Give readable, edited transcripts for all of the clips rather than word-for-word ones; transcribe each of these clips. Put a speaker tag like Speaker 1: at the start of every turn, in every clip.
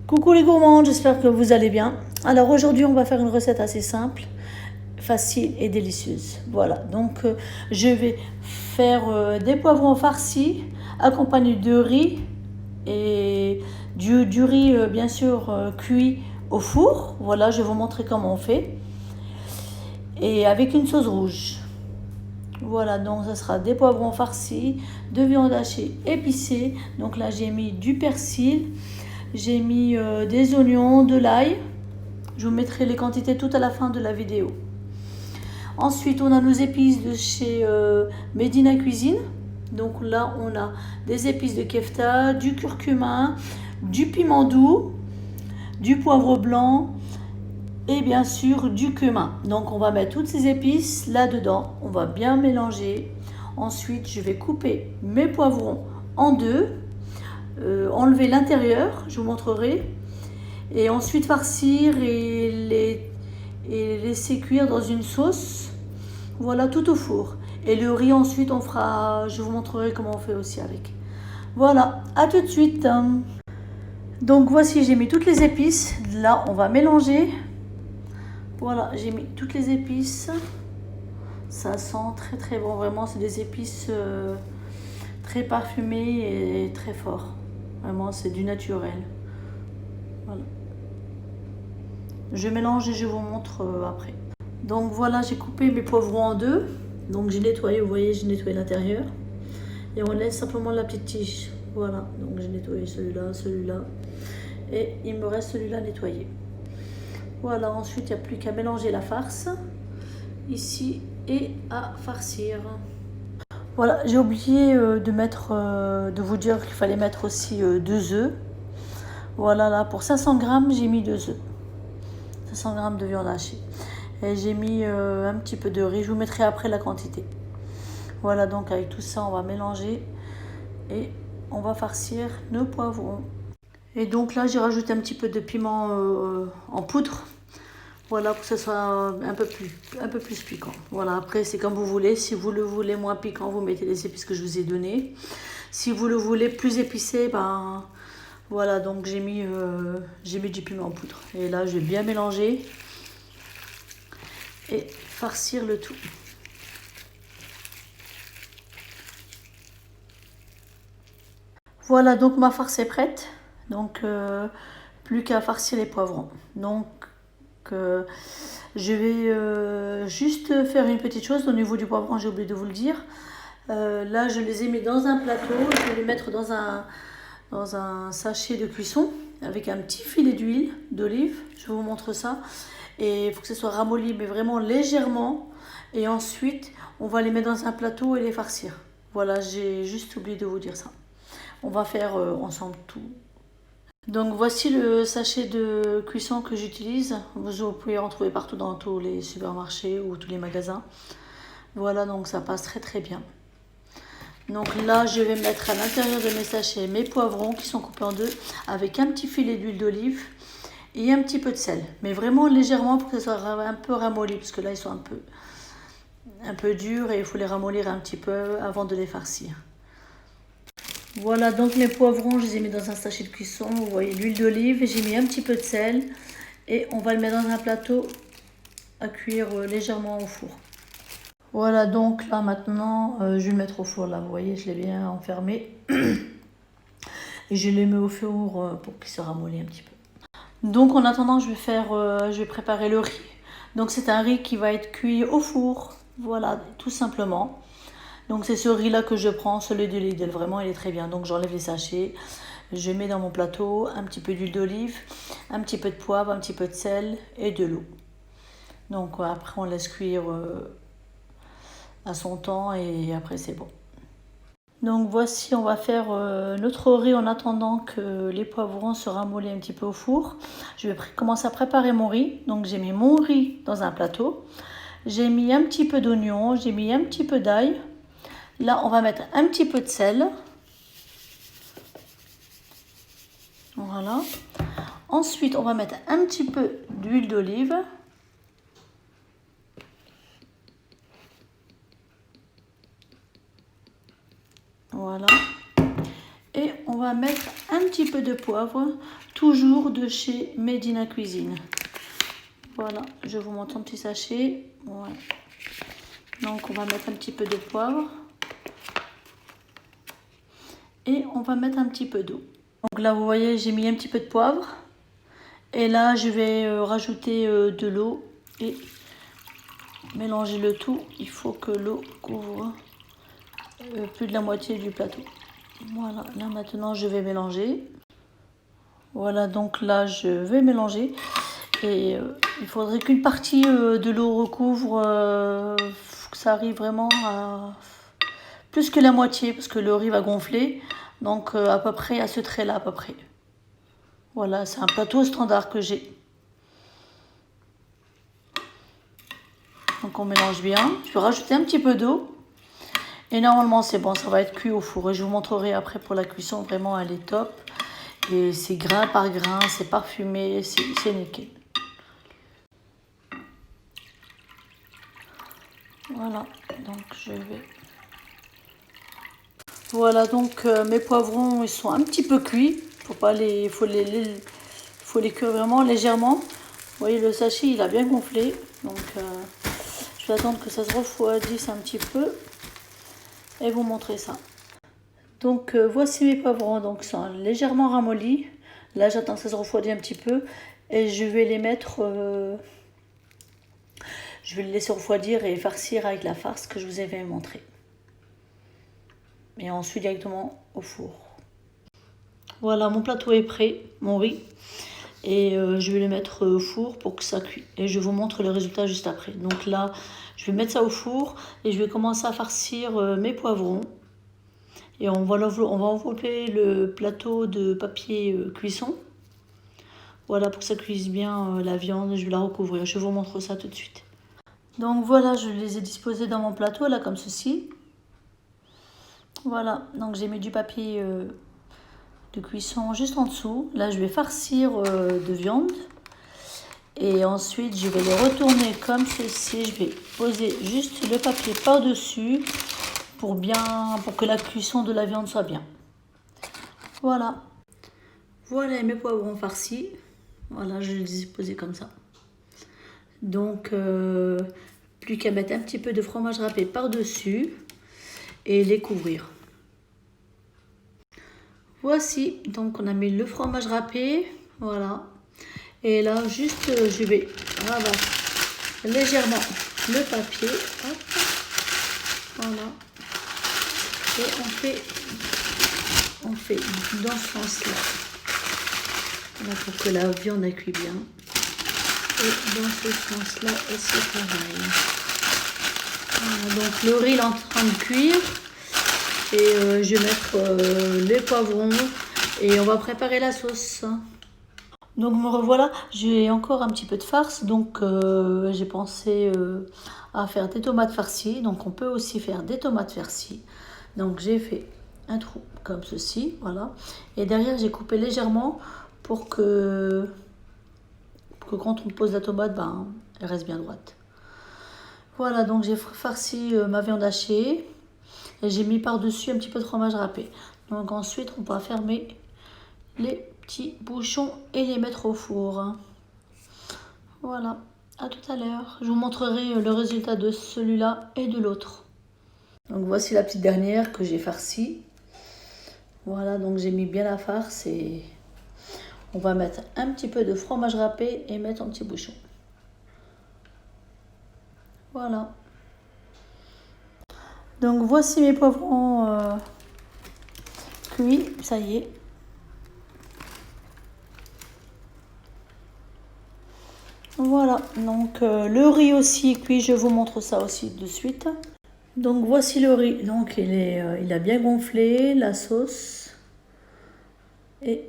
Speaker 1: Coucou les gourmands, j'espère que vous allez bien. Alors aujourd'hui, on va faire une recette assez simple, facile et délicieuse. Voilà, donc je vais faire des poivrons farcis accompagnés de riz et du riz bien sûr cuit au four. Voilà, je vais vous montrer comment on fait. Et avec une sauce rouge. Voilà, donc ça sera des poivrons farcis, de viande hachée épicée. Donc là, j'ai mis du persil. J'ai mis des oignons, de l'ail. Je vous mettrai les quantités tout à la fin de la vidéo. Ensuite, on a nos épices de chez Medina Cuisine. Donc là, on a des épices de kefta, du curcuma, du piment doux, du poivre blanc et bien sûr du cumin. Donc on va mettre toutes ces épices là-dedans. On va bien mélanger. Ensuite, je vais couper mes poivrons en deux. Enlever l'intérieur, je vous montrerai, et ensuite farcir et laisser cuire dans une sauce, voilà, tout au four. Et le riz ensuite on fera, je vous montrerai comment on fait aussi avec. Voilà, à tout de suite. Donc voici, j'ai mis toutes les épices, là on va mélanger. Voilà, j'ai mis toutes les épices, ça sent très très bon, vraiment c'est des épices très parfumées et très forts. Vraiment, c'est du naturel. Voilà. Je mélange et je vous montre après. Donc voilà, j'ai coupé mes poivrons en deux. Donc j'ai nettoyé, vous voyez, j'ai nettoyé l'intérieur. Et on laisse simplement la petite tige. Voilà, donc j'ai nettoyé celui-là, celui-là. Et il me reste celui-là nettoyé. Voilà, ensuite il n'y a plus qu'à mélanger la farce. Ici, et à farcir. Voilà, j'ai oublié de vous dire qu'il fallait mettre aussi 2 œufs. Voilà, là, pour 500 grammes, j'ai mis 2 œufs. 500 grammes de viande hachée. Et j'ai mis un petit peu de riz. Je vous mettrai après la quantité. Voilà, donc avec tout ça, on va mélanger. Et on va farcir nos poivrons. Et donc là, j'ai rajouté un petit peu de piment en poudre. Voilà, pour que ce soit un peu plus piquant. Voilà, après, c'est comme vous voulez. Si vous le voulez moins piquant, vous mettez les épices que je vous ai données. Si vous le voulez plus épicé, ben... Voilà, donc j'ai mis du piment en poudre. Et là, je vais bien mélanger et farcir le tout. Voilà, donc ma farce est prête. Donc, plus qu'à farcir les poivrons. Donc, je vais juste faire une petite chose au niveau du poivron, j'ai oublié de vous le dire. Là, je les ai mis dans un plateau. Je vais les mettre dans un sachet de cuisson avec un petit filet d'huile d'olive. Je vous montre ça. Et il faut que ce soit ramolli, mais vraiment légèrement. Et ensuite, on va les mettre dans un plateau et les farcir. Voilà, j'ai juste oublié de vous dire ça. On va faire ensemble tout. Donc voici le sachet de cuisson que j'utilise. Vous pouvez en trouver partout dans tous les supermarchés ou tous les magasins. Voilà, donc ça passe très très bien. Donc là, je vais mettre à l'intérieur de mes sachets mes poivrons qui sont coupés en deux avec un petit filet d'huile d'olive et un petit peu de sel. Mais vraiment légèrement pour que ça soit un peu ramolli parce que là, ils sont un peu durs et il faut les ramollir un petit peu avant de les farcir. Voilà, donc mes poivrons, je les ai mis dans un sachet de cuisson. Vous voyez l'huile d'olive, j'ai mis un petit peu de sel et on va le mettre dans un plateau à cuire légèrement au four. Voilà, donc là maintenant, je vais le mettre au four. Là, vous voyez, je l'ai bien enfermé. Et je le mets au four pour qu'il se ramollit un petit peu. Donc en attendant, je vais préparer le riz. Donc c'est un riz qui va être cuit au four. Voilà, tout simplement. Donc c'est ce riz-là que je prends, celui de Lidl. Vraiment, il est très bien. Donc j'enlève les sachets. Je mets dans mon plateau un petit peu d'huile d'olive, un petit peu de poivre, un petit peu de sel et de l'eau. Donc après, on laisse cuire à son temps et après c'est bon. Donc voici, on va faire notre riz en attendant que les poivrons se ramollent un petit peu au four. Je vais commencer à préparer mon riz. Donc j'ai mis mon riz dans un plateau. J'ai mis un petit peu d'oignon, j'ai mis un petit peu d'ail. Là, on va mettre un petit peu de sel. Voilà. Ensuite, on va mettre un petit peu d'huile d'olive. Voilà. Et on va mettre un petit peu de poivre, toujours de chez Medina Cuisine. Voilà, je vous montre un petit sachet. Voilà. Donc on va mettre un petit peu de poivre. Et on va mettre un petit peu d'eau. Donc là vous voyez j'ai mis un petit peu de poivre. Et là je vais rajouter de l'eau et mélanger le tout. Il faut que l'eau couvre plus de la moitié du plateau. Voilà, là maintenant je vais mélanger. Voilà, donc là je vais mélanger. Et il faudrait qu'une partie de l'eau recouvre, que ça arrive vraiment à plus que la moitié, parce que le riz va gonfler. Donc à peu près à ce trait-là à peu près. Voilà, c'est un plateau standard que j'ai. Donc on mélange bien. Je vais rajouter un petit peu d'eau. Et normalement c'est bon, ça va être cuit au four. Et je vous montrerai après pour la cuisson, vraiment elle est top. Et c'est grain par grain, c'est parfumé, c'est nickel. Voilà, donc je vais... Voilà, donc mes poivrons, ils sont un petit peu cuits. Il faut les cuire vraiment légèrement. Vous voyez, le sachet, il a bien gonflé. Donc, je vais attendre que ça se refroidisse un petit peu. Et vous montrer ça. Donc, voici mes poivrons. Donc, ils sont légèrement ramollis. Là, j'attends que ça se refroidisse un petit peu. Et je vais les mettre... je vais les laisser refroidir et farcir avec la farce que je vous avais montrée. Et ensuite directement au four. Voilà, mon plateau est prêt, mon riz. Et je vais le mettre au four pour que ça cuise. Et je vous montre le résultat juste après. Donc là, je vais mettre ça au four et je vais commencer à farcir mes poivrons. Et on va envelopper le plateau de papier cuisson. Voilà, pour que ça cuise bien la viande. Je vais la recouvrir. Je vous montre ça tout de suite. Donc voilà, je les ai disposés dans mon plateau, là, comme ceci. Voilà, donc j'ai mis du papier de cuisson juste en dessous. Là, je vais farcir de viande. Et ensuite, je vais les retourner comme ceci. Je vais poser juste le papier par-dessus pour que la cuisson de la viande soit bien. Voilà. Voilà mes poivrons farcis. Voilà, je les ai posés comme ça. Donc, plus qu'à mettre un petit peu de fromage râpé par-dessus et les couvrir. Voici, donc on a mis le fromage râpé, voilà. Et là, juste, je vais rabattre légèrement le papier, hop, voilà. Et on fait dans ce sens-là, voilà, pour que la viande cuit bien. Et dans ce sens-là aussi pareil. Voilà, donc le riz est en train de cuire. Et je vais mettre les poivrons et on va préparer la sauce. Donc me revoilà, j'ai encore un petit peu de farce, donc j'ai pensé à faire des tomates farcies. Donc on peut aussi faire des tomates farcies. Donc j'ai fait un trou comme ceci, voilà. Et derrière j'ai coupé légèrement pour que quand on pose la tomate, ben, elle reste bien droite. Voilà, donc j'ai farci ma viande hachée. Et j'ai mis par-dessus un petit peu de fromage râpé. Donc ensuite, on va fermer les petits bouchons et les mettre au four. Voilà, à tout à l'heure. Je vous montrerai le résultat de celui-là et de l'autre. Donc voici la petite dernière que j'ai farcie. Voilà, donc j'ai mis bien la farce et on va mettre un petit peu de fromage râpé et mettre un petit bouchon. Voilà. Donc voici mes poivrons cuits, ça y est. Voilà, donc le riz aussi cuit, je vous montre ça aussi de suite. Donc voici le riz, donc il a bien gonflé, la sauce. Et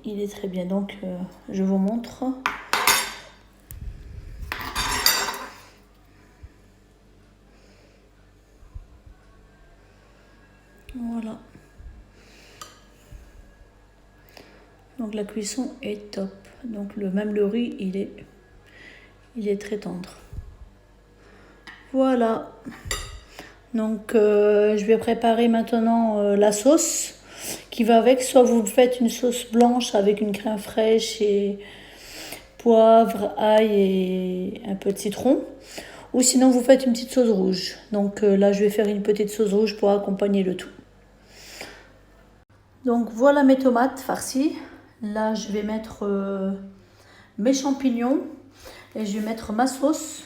Speaker 1: il est très bien, donc je vous montre. Voilà. Donc la cuisson est top. Donc même le riz, il est très tendre. Voilà. Donc je vais préparer maintenant la sauce qui va avec. Soit vous faites une sauce blanche avec une crème fraîche et poivre, ail et un peu de citron. Ou sinon vous faites une petite sauce rouge. Donc là je vais faire une petite sauce rouge pour accompagner le tout. Donc voilà mes tomates farcies. Là je vais mettre mes champignons et je vais mettre ma sauce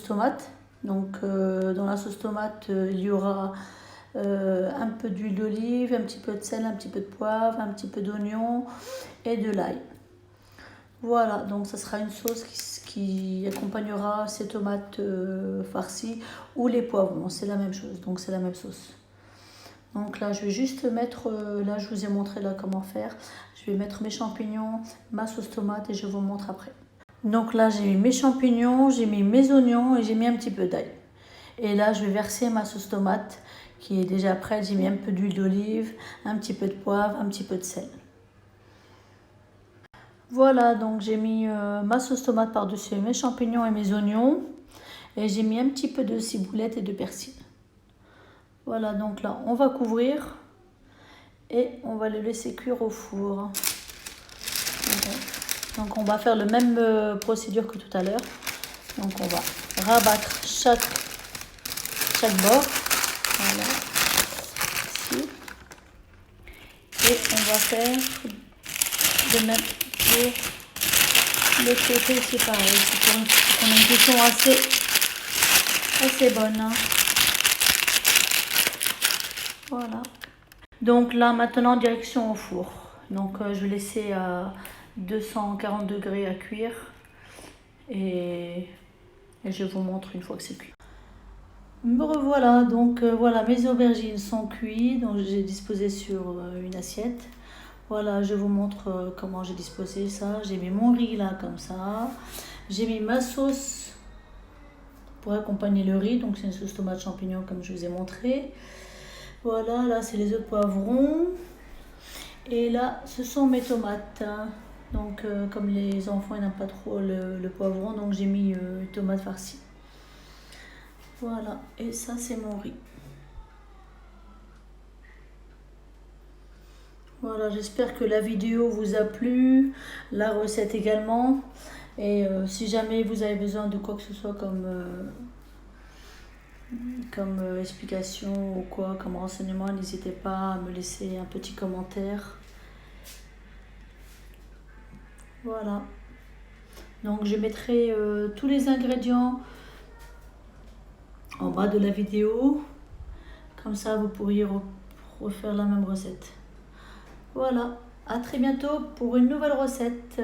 Speaker 1: tomate. Donc dans la sauce tomate il y aura un peu d'huile d'olive, un petit peu de sel, un petit peu de poivre, un petit peu d'oignon et de l'ail. Voilà, donc ça sera une sauce qui accompagnera ces tomates farcies ou les poivrons, c'est la même chose, donc c'est la même sauce. Donc là je vais juste mettre, là je vous ai montré là comment faire, je vais mettre mes champignons, ma sauce tomate et je vous montre après. Donc là j'ai mis mes champignons, j'ai mis mes oignons et j'ai mis un petit peu d'ail. Et là je vais verser ma sauce tomate qui est déjà prête, j'ai mis un peu d'huile d'olive, un petit peu de poivre, un petit peu de sel. Voilà, donc j'ai mis ma sauce tomate par-dessus mes champignons et mes oignons. Et j'ai mis un petit peu de ciboulette et de persil. Voilà, donc là, on va couvrir. Et on va le laisser cuire au four. Donc on va faire la même procédure que tout à l'heure. Donc on va rabattre chaque bord. Voilà. Ici. Et on va faire de même pour le côté, c'est pareil. C'est pour une cuisson assez bonne. Hein. Voilà. Donc là maintenant direction au four. Donc je vais laisser à 240 degrés à cuire. Et je vous montre une fois que c'est cuit. Me revoilà, donc voilà, mes aubergines sont cuites, donc j'ai disposé sur une assiette. Voilà, je vous montre comment j'ai disposé ça. J'ai mis mon riz là comme ça. J'ai mis ma sauce pour accompagner le riz, donc c'est une sauce tomate champignon comme je vous ai montré. Voilà, là c'est les œufs poivrons. Et là, ce sont mes tomates. Donc comme les enfants n'aiment pas trop le poivron, donc j'ai mis une tomate farcie. Voilà, et ça c'est mon riz. Voilà, j'espère que la vidéo vous a plu, la recette également. Et si jamais vous avez besoin de quoi que ce soit comme explication ou quoi, comme renseignement, n'hésitez pas à me laisser un petit commentaire. Voilà. Donc je mettrai tous les ingrédients en bas de la vidéo. Comme ça, vous pourriez refaire la même recette. Voilà, à très bientôt pour une nouvelle recette.